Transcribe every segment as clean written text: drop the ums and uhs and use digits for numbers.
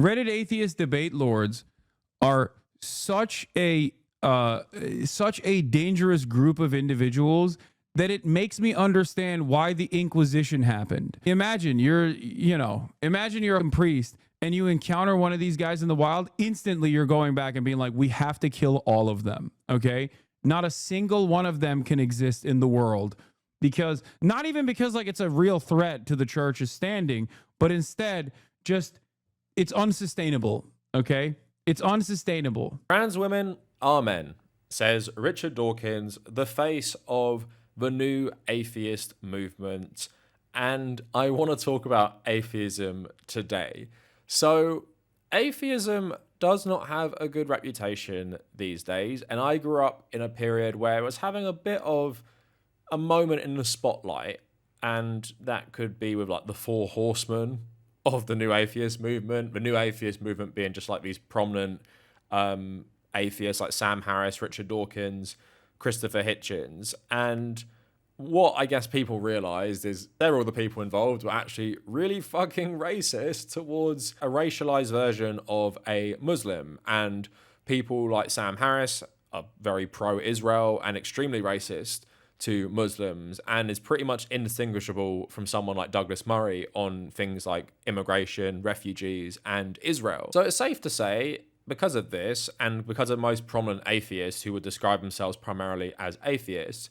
Reddit atheist debate lords are such a dangerous group of individuals that it makes me understand why the Inquisition happened. Imagine you're a priest and you encounter one of these guys in the wild, instantly you're going back and being like, we have to kill all of them. Okay. Not a single one of them can exist in the world, because not even because like it's a real threat to the church's standing, but instead just it's unsustainable. Okay. It's unsustainable. Trans women are men, says Richard Dawkins, the face of the new atheist movement. And I want to talk about atheism today. So, atheism does not have a good reputation these days. And I grew up in a period where it was having a bit of a moment in the spotlight. And that could be with like the four horsemen of the new atheist movement. The new atheist movement being just like these prominent atheists like Sam Harris, Richard Dawkins, Christopher Hitchens. And what I guess people realized is they're all the people involved were actually really fucking racist towards a racialized version of a Muslim. And people like Sam Harris are very pro-Israel and extremely racist to Muslims, and is pretty much indistinguishable from someone like Douglas Murray on things like immigration, refugees, and Israel. So it's safe to say, because of this, and because of most prominent atheists who would describe themselves primarily as atheists,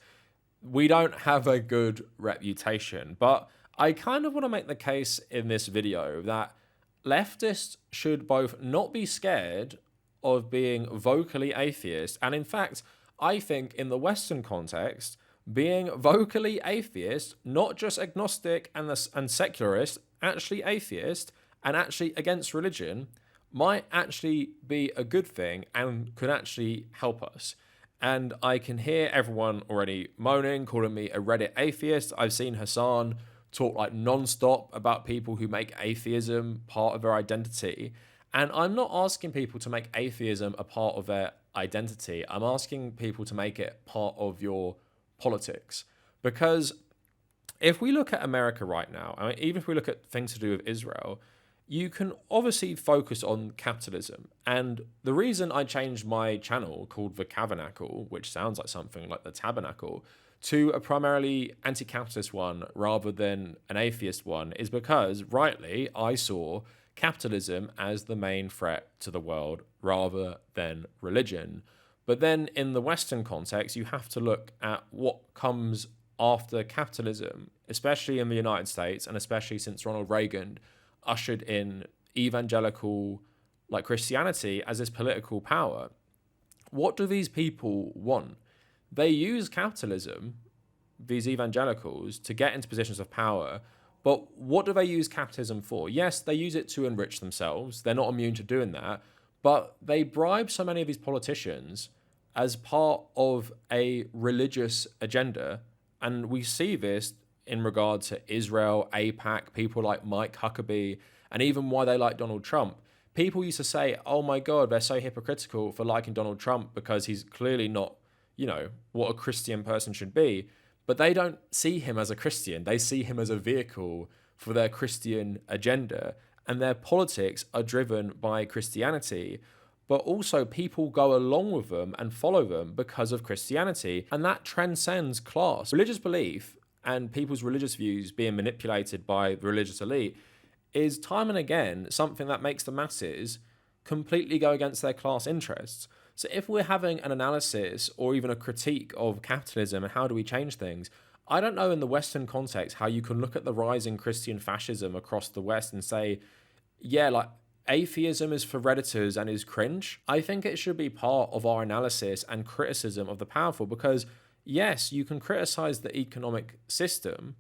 we don't have a good reputation. But I kind of want to make the case in this video that leftists should both not be scared of being vocally atheist, and in fact, I think in the Western context, being vocally atheist, not just agnostic and secularist, actually atheist and actually against religion, might actually be a good thing and could actually help us. And I can hear everyone already moaning, calling me a Reddit atheist. I've seen Hassan talk like non-stop about people who make atheism part of their identity. And I'm not asking people to make atheism a part of their identity. I'm asking people to make it part of your politics. Because if we look at America right now, I mean, even if we look at things to do with Israel, you can obviously focus on capitalism. And the reason I changed my channel called the Kavernacle, which sounds like something like the tabernacle, to a primarily anti-capitalist one rather than an atheist one is because, rightly, I saw capitalism as the main threat to the world rather than religion. But then in the Western context, you have to look at what comes after capitalism, especially in the United States, and especially since Ronald Reagan ushered in evangelical like Christianity as this political power. What do these people want? They use capitalism, these evangelicals, to get into positions of power. But what do they use capitalism for? Yes, they use it to enrich themselves. They're not immune to doing that. But they bribe so many of these politicians as part of a religious agenda. And we see this in regard to Israel, AIPAC, people like Mike Huckabee, and even why they like Donald Trump. People used to say, oh my God, they're so hypocritical for liking Donald Trump because he's clearly not, what a Christian person should be. But they don't see him as a Christian. They see him as a vehicle for their Christian agenda. And their politics are driven by Christianity. But also people go along with them and follow them because of Christianity. And that transcends class. Religious belief and people's religious views being manipulated by the religious elite is time and again something that makes the masses completely go against their class interests. So if we're having an analysis or even a critique of capitalism and how do we change things, I don't know in the Western context how you can look at the rising Christian fascism across the West and say, yeah, like atheism is for Redditors and is cringe. I think it should be part of our analysis and criticism of the powerful because yes, you can criticize the economic system,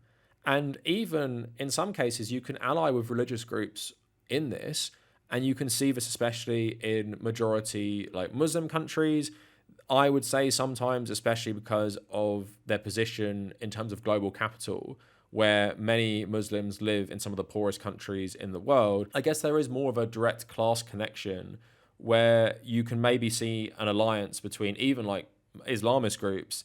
and even in some cases, you can ally with religious groups in this, and you can see this especially in majority like Muslim countries. I would say sometimes, especially because of their position in terms of global capital, where many Muslims live in some of the poorest countries in the world, I guess there is more of a direct class connection where you can maybe see an alliance between even like Islamist groups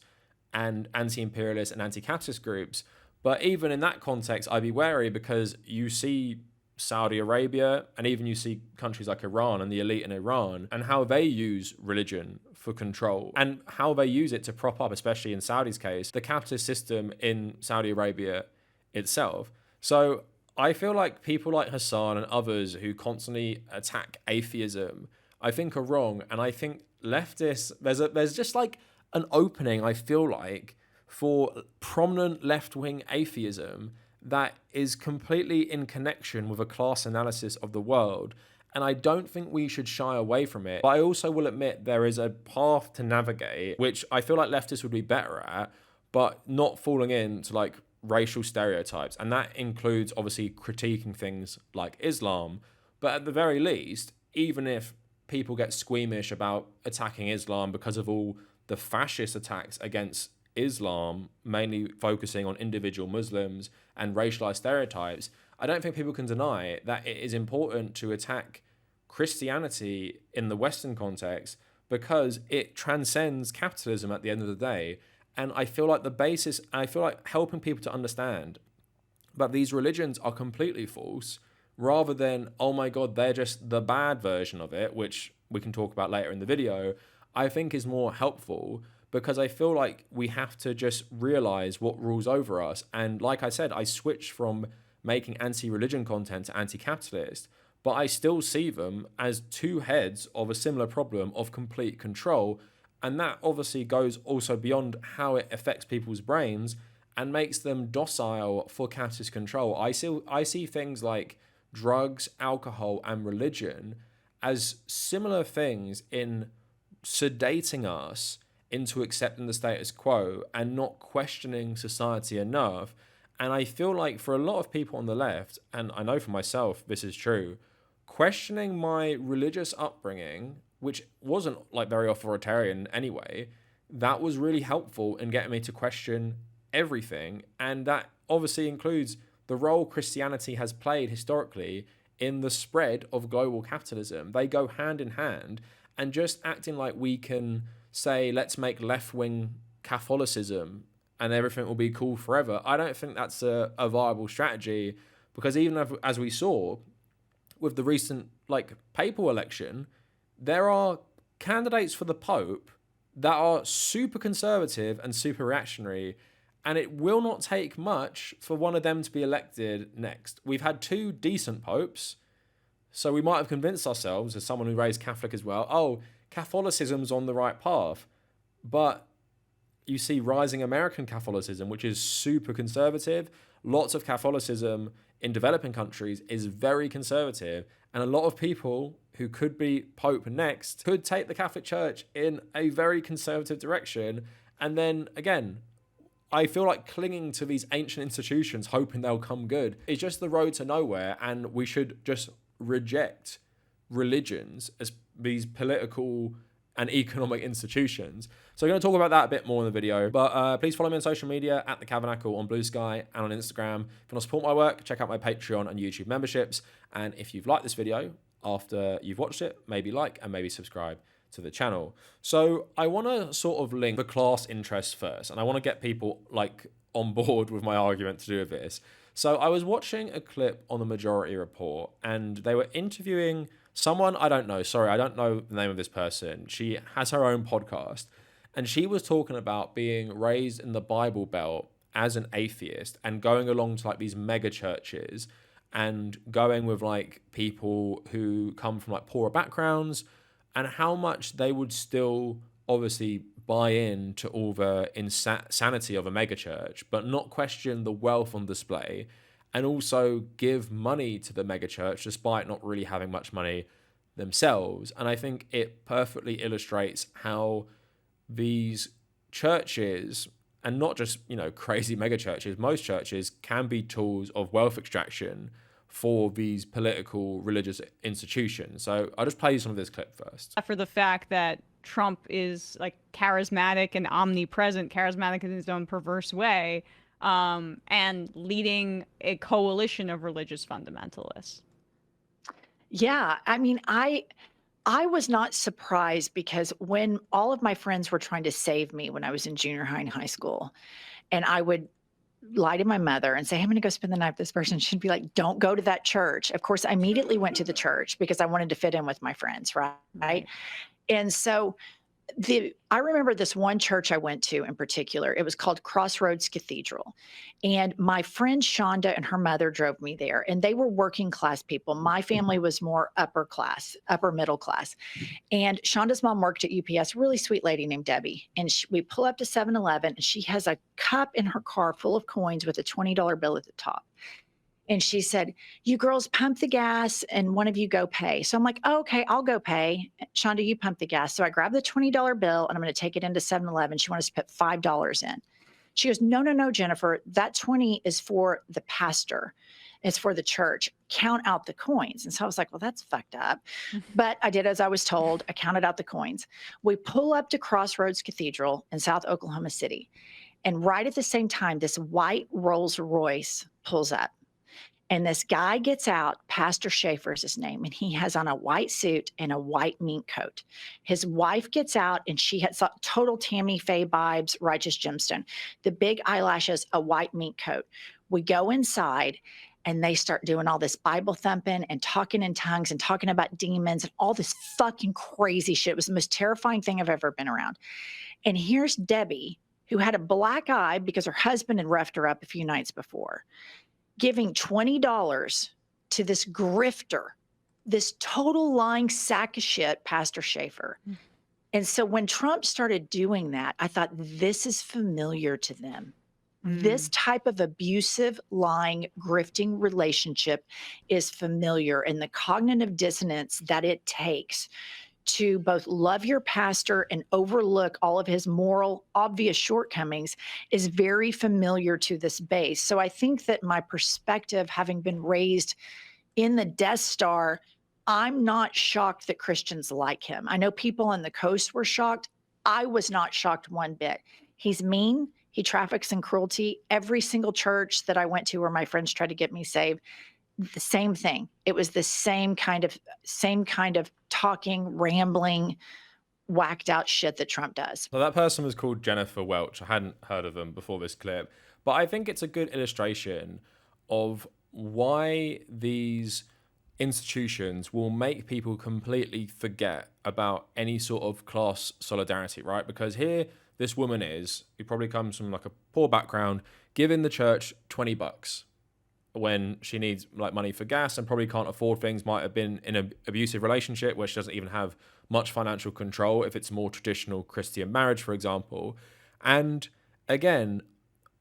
and anti-imperialist and anti-capitalist groups. But even in that context, I'd be wary because you see Saudi Arabia, and even you see countries like Iran and the elite in Iran, and how they use religion for control and how they use it to prop up, especially in Saudi's case, the capitalist system in Saudi Arabia itself. So I feel like people like Hassan and others who constantly attack atheism, I think are wrong. And I think leftists, there's just like an opening, I feel like, for prominent left-wing atheism that is completely in connection with a class analysis of the world. And I don't think we should shy away from it. But I also will admit there is a path to navigate, which I feel like leftists would be better at, but not falling into like racial stereotypes. And that includes obviously critiquing things like Islam. But at the very least, even if people get squeamish about attacking Islam because of all the fascist attacks against Islam, mainly focusing on individual Muslims and racialized stereotypes, I don't think people can deny that it is important to attack Christianity in the Western context because it transcends capitalism at the end of the day. And I feel like I feel like helping people to understand that these religions are completely false, rather than, oh my God, they're just the bad version of it, which we can talk about later in the video, I think is more helpful. Because I feel like we have to just realize what rules over us. And like I said, I switched from making anti-religion content to anti-capitalist, but I still see them as two heads of a similar problem of complete control. And that obviously goes also beyond how it affects people's brains and makes them docile for capitalist control. I see things like drugs, alcohol, and religion as similar things in sedating us into accepting the status quo and not questioning society enough. And I feel like for a lot of people on the left, and I know for myself this is true, questioning my religious upbringing, which wasn't like very authoritarian anyway, that was really helpful in getting me to question everything. And that obviously includes the role Christianity has played historically in the spread of global capitalism. They go hand in hand, and just acting like we can say, let's make left-wing Catholicism and everything will be cool forever, I don't think that's a viable strategy, because even as we saw with the recent like papal election, there are candidates for the Pope that are super conservative and super reactionary, and it will not take much for one of them to be elected next. We've had two decent popes, so we might have convinced ourselves, as someone who raised Catholic as well, oh, Catholicism's on the right path. But you see rising American Catholicism, which is super conservative. Lots of Catholicism in developing countries is very conservative. And a lot of people who could be Pope next could take the Catholic Church in a very conservative direction. And then again, I feel like clinging to these ancient institutions, hoping they'll come good, is just the road to nowhere. And we should just reject religions as these political and economic institutions. So we're going to talk about that a bit more in the video, but please follow me on social media at the Kavernacle on Blue Sky and on Instagram. If you want to support my work, check out my Patreon and YouTube memberships. And if you've liked this video after you've watched it, maybe like and maybe subscribe to the channel. So I want to sort of link the class interests first, and I want to get people like on board with my argument to do with this. So I was watching a clip on the Majority Report, and they were interviewing someone, I don't know the name of this person. She has her own podcast, and she was talking about being raised in the Bible Belt as an atheist and going along to like these mega churches and going with like people who come from like poorer backgrounds, and how much they would still obviously buy in to all the insanity of a mega church, but not question the wealth on display, and also give money to the mega church despite not really having much money themselves. And I think it perfectly illustrates how these churches, and not just, you know, crazy mega churches, most churches can be tools of wealth extraction for these political religious institutions. So I'll just play you some of this clip first. For the fact that Trump is like charismatic and omnipresent, charismatic in his own perverse way, and leading a coalition of religious fundamentalists. Yeah, I mean, I was not surprised, because when all of my friends were trying to save me when I was in junior high and high school, and I would lie to my mother and say, "Hey, I'm going to go spend the night with this person." She'd be like, "Don't go to that church." Of course, I immediately went to the church because I wanted to fit in with my friends, right? And so I remember this one church I went to in particular. It was called Crossroads Cathedral. And my friend Shonda and her mother drove me there, and they were working class people. My family was more upper class, upper middle class. And Shonda's mom worked at UPS, really sweet lady named Debbie. And we pull up to 7-Eleven, and she has a cup in her car full of coins with a $20 bill at the top. And she said, "You girls pump the gas and one of you go pay." So I'm like, "Oh, okay, I'll go pay. Shonda, you pump the gas." So I grabbed the $20 bill and I'm going to take it into 7-Eleven. She wanted us to put $5 in. She goes, "No, no, no, Jennifer, that 20 is for the pastor. It's for the church. Count out the coins." And so I was like, "Well, that's fucked up." But I did as I was told. I counted out the coins. We pull up to Crossroads Cathedral in South Oklahoma City. And right at the same time, this white Rolls Royce pulls up. And this guy gets out, Pastor Schaefer is his name, and he has on a white suit and a white mink coat. His wife gets out, and she has total Tammy Faye vibes, Righteous Gemstone. The big eyelashes, a white mink coat. We go inside, and they start doing all this Bible thumping and talking in tongues and talking about demons and all this fucking crazy shit. It was the most terrifying thing I've ever been around. And here's Debbie, who had a black eye because her husband had roughed her up a few nights before, giving $20 to this grifter, this total lying sack of shit, Pastor Schaefer. And so when Trump started doing that, I thought, this is familiar to them. This type of abusive, lying, grifting relationship is familiar, and the cognitive dissonance that it takes to both love your pastor and overlook all of his moral, obvious shortcomings is very familiar to this base. So I think that my perspective, having been raised in the Death Star, I'm not shocked that Christians like him. I know people on the coast were shocked. I was not shocked one bit. He's mean. He traffics in cruelty. Every single church that I went to where my friends tried to get me saved, the same thing. It was the same kind of talking, rambling, whacked out shit that Trump does. So that person was called Jennifer Welch. I hadn't heard of them before this clip, but I think it's a good illustration of why these institutions will make people completely forget about any sort of class solidarity, right? Because here this woman is, who probably comes from like a poor background, giving the church $20 when she needs like money for gas and probably can't afford things, might have been in an abusive relationship where she doesn't even have much financial control if it's more traditional Christian marriage, for example. And again,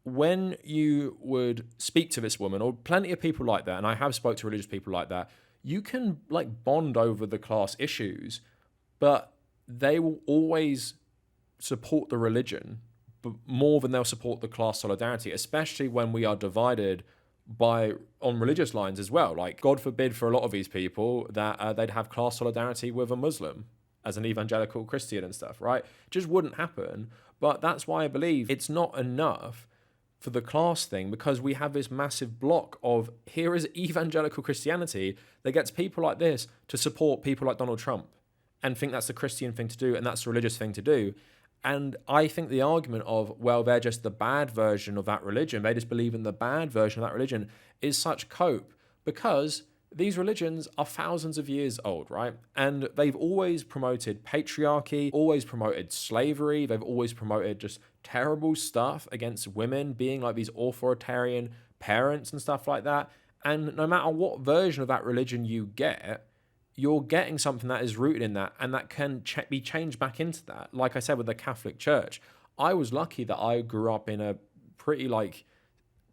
when you would speak to this woman, or plenty of people like that, and I have spoke to religious people like that, you can like bond over the class issues, but they will always support the religion more than they'll support the class solidarity, especially when we are divided on religious lines as well. Like, God forbid for a lot of these people that they'd have class solidarity with a Muslim as an evangelical Christian and stuff, right? It just wouldn't happen. But that's why I believe it's not enough for the class thing, because we have this massive block of, here is evangelical Christianity that gets people like this to support people like Donald Trump and think that's the Christian thing to do and that's the religious thing to do. And I think the argument of, well, they're just the bad version of that religion, they just believe in the bad version of that religion, is such cope, because these religions are thousands of years old, right? And they've always promoted patriarchy, always promoted slavery, they've always promoted just terrible stuff against women, being like these authoritarian parents and stuff like that. And no matter what version of that religion you get, you're getting something that is rooted in that and that can be changed back into that. Like I said, with the Catholic Church, I was lucky that I grew up in a pretty like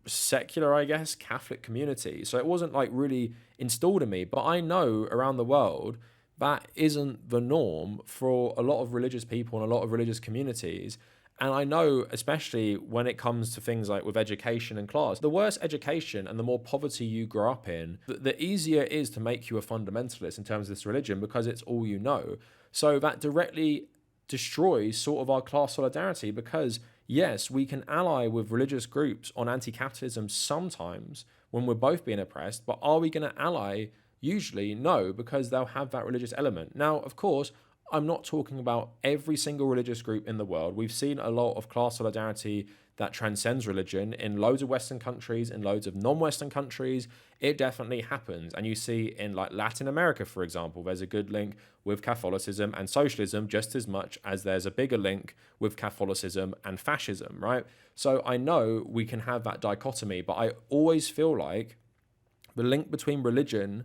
secular, I guess, Catholic community. So it wasn't like really installed in me, but I know around the world that isn't the norm for a lot of religious people and a lot of religious communities. And I know, especially when it comes to things like with education and class, the worse education and the more poverty you grow up in, the easier it is to make you a fundamentalist in terms of this religion, because it's all you know. So that directly destroys sort of our class solidarity, because yes, we can ally with religious groups on anti-capitalism sometimes when we're both being oppressed, but are we going to ally? Usually no, because they'll have that religious element. Now, of course, I'm not talking about every single religious group in the world. We've seen a lot of class solidarity that transcends religion in loads of Western countries, in loads of non-Western countries. It definitely happens. And you see in like Latin America, for example, there's a good link with Catholicism and socialism just as much as there's a bigger link with Catholicism and fascism, right? So I know we can have that dichotomy, but I always feel like the link between religion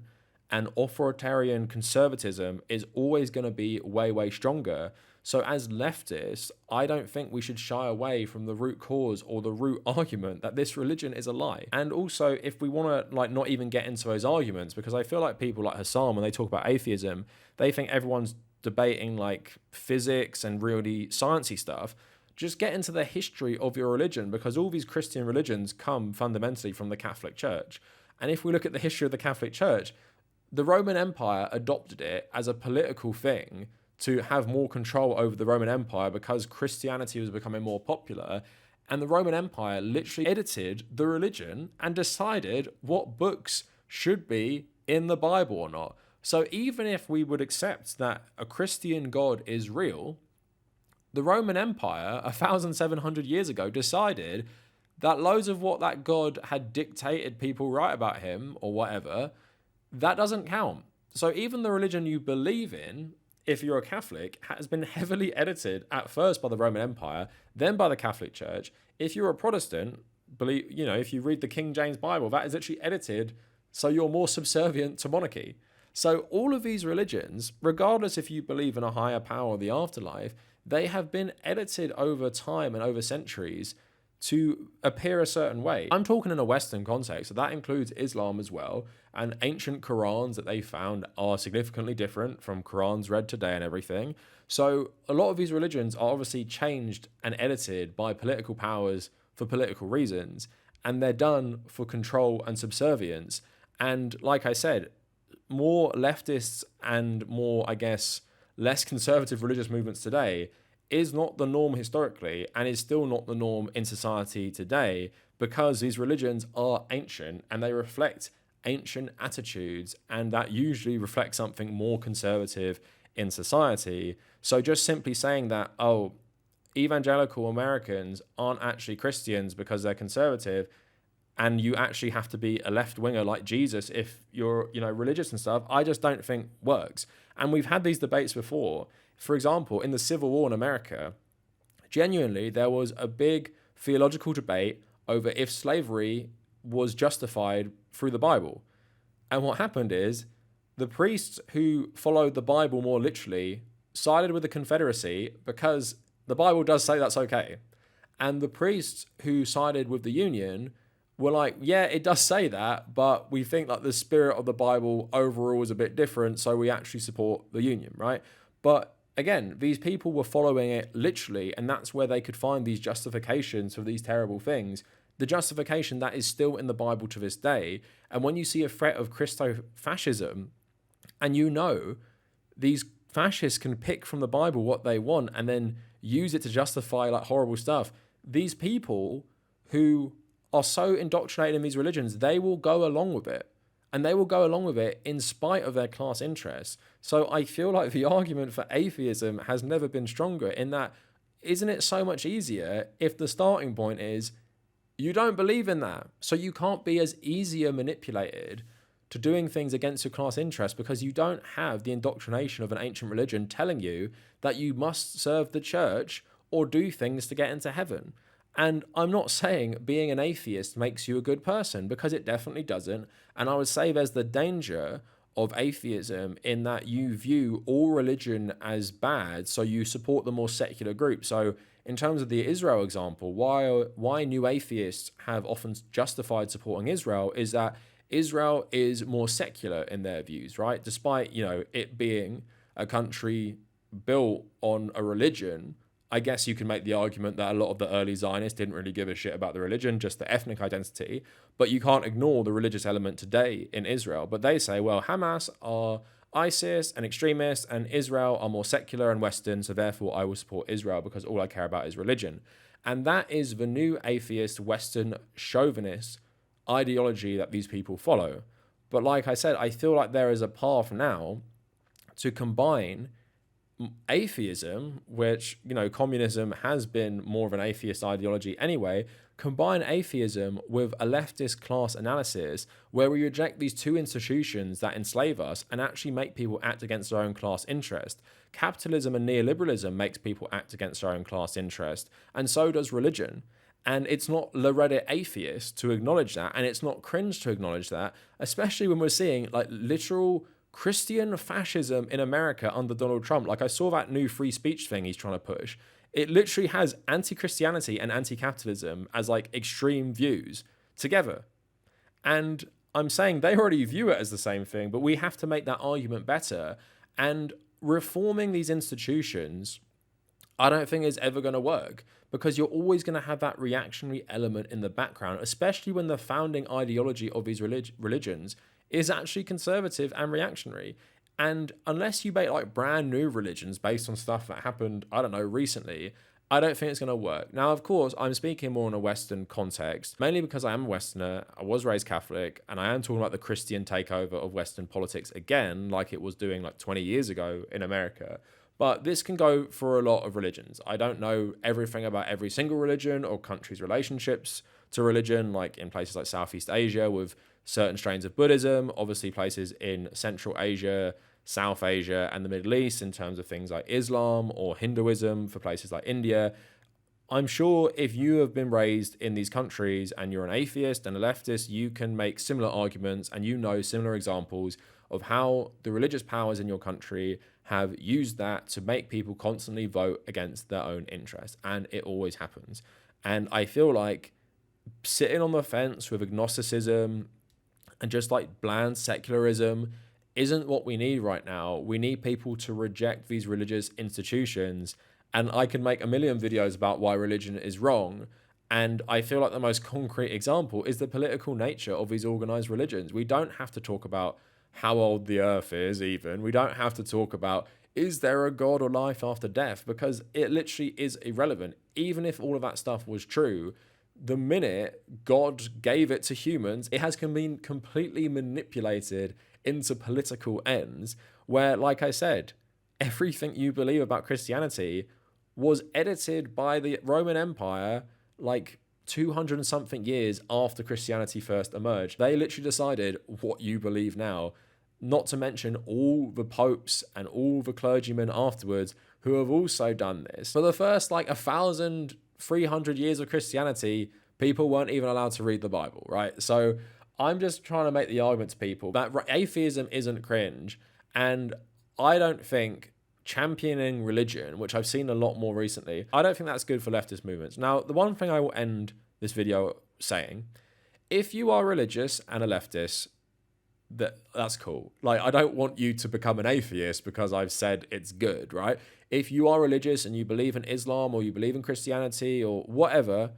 and authoritarian conservatism is always going to be way, way stronger. So as leftists, I don't think we should shy away from the root cause or the root argument that this religion is a lie. And also, if we want to like not even get into those arguments, because I feel like people like Hassan, when they talk about atheism, they think everyone's debating like physics and really sciencey stuff. Just get into the history of your religion, because all these Christian religions come fundamentally from the Catholic Church. And if we look at the history of the Catholic Church, the Roman Empire adopted it as a political thing to have more control over the Roman Empire because Christianity was becoming more popular. And the Roman Empire literally edited the religion and decided what books should be in the Bible or not. So even if we would accept that a Christian God is real, the Roman Empire 1,700 years ago decided that loads of what that God had dictated people write about him or whatever, that doesn't count. So even the religion you believe in, if you're a Catholic, has been heavily edited at first by the Roman Empire, then by the Catholic Church. If you're a Protestant, if you read the King James Bible, that is actually edited so you're more subservient to monarchy. So all of these religions, regardless if you believe in a higher power or the afterlife, they have been edited over time and over centuries to appear a certain way. I'm talking in a Western context, so that includes Islam as well, and ancient Qurans that they found are significantly different from Qurans read today and everything. So a lot of these religions are obviously changed and edited by political powers for political reasons, and they're done for control and subservience. And like I said, more leftists and more, I guess, less conservative religious movements today is not the norm historically, and is still not the norm in society today, because these religions are ancient and they reflect ancient attitudes, and that usually reflects something more conservative in society. So just simply saying that, oh, evangelical Americans aren't actually Christians because they're conservative, and you actually have to be a left-winger like Jesus if you're, religious and stuff, I just don't think works. And we've had these debates before. For example, in the Civil War in America, genuinely, there was a big theological debate over if slavery was justified through the Bible. And what happened is the priests who followed the Bible more literally sided with the Confederacy because the Bible does say that's okay. And the priests who sided with the Union were like, yeah, it does say that, but we think that the spirit of the Bible overall is a bit different, so we actually support the Union, right? But again, these people were following it literally, and that's where they could find these justifications for these terrible things. The justification that is still in the Bible to this day. And when you see a threat of Christo-fascism, and these fascists can pick from the Bible what they want and then use it to justify like horrible stuff, these people who are so indoctrinated in these religions, they will go along with it. And they will go along with it in spite of their class interests. So I feel like the argument for atheism has never been stronger, in that, isn't it so much easier if the starting point is you don't believe in that? So you can't be as easier manipulated to doing things against your class interests because you don't have the indoctrination of an ancient religion telling you that you must serve the church or do things to get into heaven. And I'm not saying being an atheist makes you a good person, because it definitely doesn't. And I would say there's the danger of atheism in that you view all religion as bad, so you support the more secular group. So in terms of the Israel example, why new atheists have often justified supporting Israel is that Israel is more secular in their views, right? Despite, it being a country built on a religion, I guess you can make the argument that a lot of the early Zionists didn't really give a shit about the religion, just the ethnic identity. But you can't ignore the religious element today in Israel. But they say, well, Hamas are ISIS and extremists, and Israel are more secular and Western, so therefore I will support Israel because all I care about is religion. And that is the new atheist, Western, chauvinist ideology that these people follow. But like I said, I feel like there is a path now to combine atheism, which, you know, communism has been more of an atheist ideology anyway, combine atheism with a leftist class analysis where we reject these two institutions that enslave us and actually make people act against their own class interest. Capitalism and neoliberalism makes people act against their own class interest, and so does religion. And it's not Reddit atheist to acknowledge that, and it's not cringe to acknowledge that, especially when we're seeing like literal Christian fascism in America under Donald Trump. Like, I saw that new free speech thing he's trying to push. It literally has anti-Christianity and anti-capitalism as like extreme views together. And I'm saying they already view it as the same thing, but we have to make that argument better. And reforming these institutions, I don't think is ever going to work, because you're always going to have that reactionary element in the background, especially when the founding ideology of these religions is actually conservative and reactionary. And unless you make like brand new religions based on stuff that happened, I don't know, recently, I don't think it's going to work. Now, of course, I'm speaking more in a Western context, mainly because I am a Westerner, I was raised Catholic, and I am talking about the Christian takeover of Western politics again, like it was doing like 20 years ago in America. But this can go for a lot of religions. I don't know everything about every single religion or country's relationships to religion, like in places like Southeast Asia with certain strains of Buddhism, obviously places in Central Asia, South Asia, and the Middle East in terms of things like Islam or Hinduism for places like India. I'm sure if you have been raised in these countries and you're an atheist and a leftist, you can make similar arguments and you know similar examples of how the religious powers in your country have used that to make people constantly vote against their own interests. And it always happens. And I feel like sitting on the fence with agnosticism and just like bland secularism isn't what we need right now. We need people to reject these religious institutions. And I can make a million videos about why religion is wrong. And I feel like the most concrete example is the political nature of these organized religions. We don't have to talk about how old the earth is even. We don't have to talk about, is there a God or life after death? Because it literally is irrelevant. Even if all of that stuff was true, the minute God gave it to humans, it has been completely manipulated into political ends where, like I said, everything you believe about Christianity was edited by the Roman Empire like 200 and something years after Christianity first emerged. They literally decided what you believe now, not to mention all the popes and all the clergymen afterwards who have also done this. For the first like 1,300 years of Christianity, people weren't even allowed to read the Bible, right? So I'm just trying to make the argument to people that atheism isn't cringe. And I don't think championing religion, which I've seen a lot more recently, I don't think that's good for leftist movements. Now, the one thing I will end this video saying, if you are religious and a leftist, that's cool. Like, I don't want you to become an atheist because I've said it's good, right? If you are religious and you believe in Islam or you believe in Christianity or whatever,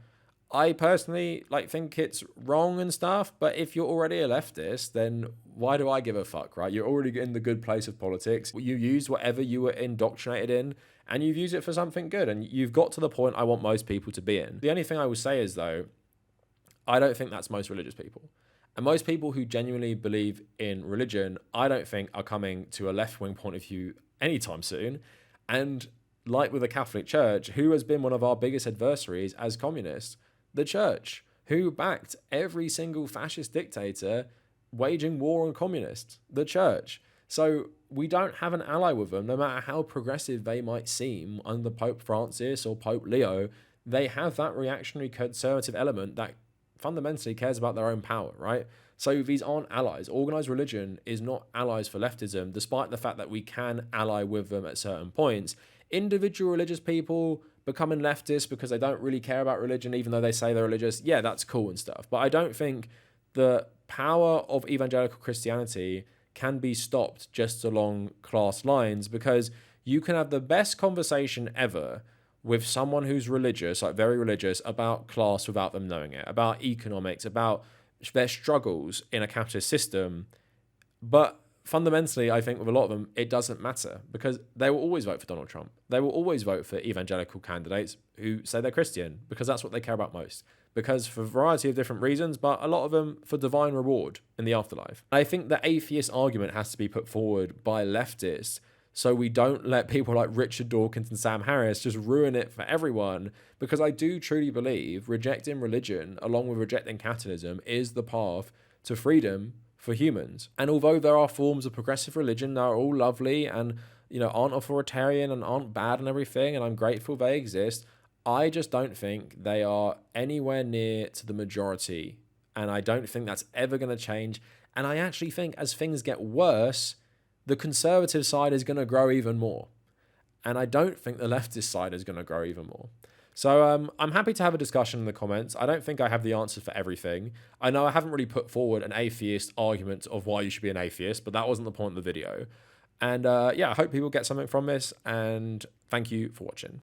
I personally think it's wrong and stuff, but if you're already a leftist, then why do I give a fuck, right? You're already in the good place of politics. You used whatever you were indoctrinated in, and you've used it for something good, and you've got to the point I want most people to be in. The only thing I will say is, though, I don't think that's most religious people. And most people who genuinely believe in religion, I don't think are coming to a left-wing point of view anytime soon. And like with the Catholic Church, who has been one of our biggest adversaries as communists? The church, who backed every single fascist dictator waging war on communists, the church. So we don't have an ally with them, no matter how progressive they might seem under Pope Francis or Pope Leo. They have that reactionary conservative element that fundamentally cares about their own power, right? So these aren't allies. Organized religion is not allies for leftism, despite the fact that we can ally with them at certain points. Individual religious people becoming leftists because they don't really care about religion, even though they say they're religious, yeah, that's cool and stuff. But I don't think the power of evangelical Christianity can be stopped just along class lines, because you can have the best conversation ever with someone who's religious, like very religious, about class without them knowing it, about economics, about their struggles in a capitalist system. But fundamentally, I think with a lot of them, it doesn't matter, because they will always vote for Donald Trump. They will always vote for evangelical candidates who say they're Christian, because that's what they care about most. Because for a variety of different reasons, but a lot of them for divine reward in the afterlife. I think the atheist argument has to be put forward by leftists so we don't let people like Richard Dawkins and Sam Harris just ruin it for everyone, because I do truly believe rejecting religion along with rejecting capitalism is the path to freedom for humans. And although there are forms of progressive religion that are all lovely and, you know, aren't authoritarian and aren't bad and everything, and I'm grateful they exist, I just don't think they are anywhere near to the majority. And I don't think that's ever going to change. And I actually think as things get worse, the conservative side is going to grow even more. And I don't think the leftist side is going to grow even more. So I'm happy to have a discussion in the comments. I don't think I have the answer for everything. I know I haven't really put forward an atheist argument of why you should be an atheist, but that wasn't the point of the video. And yeah, I hope people get something from this, and thank you for watching.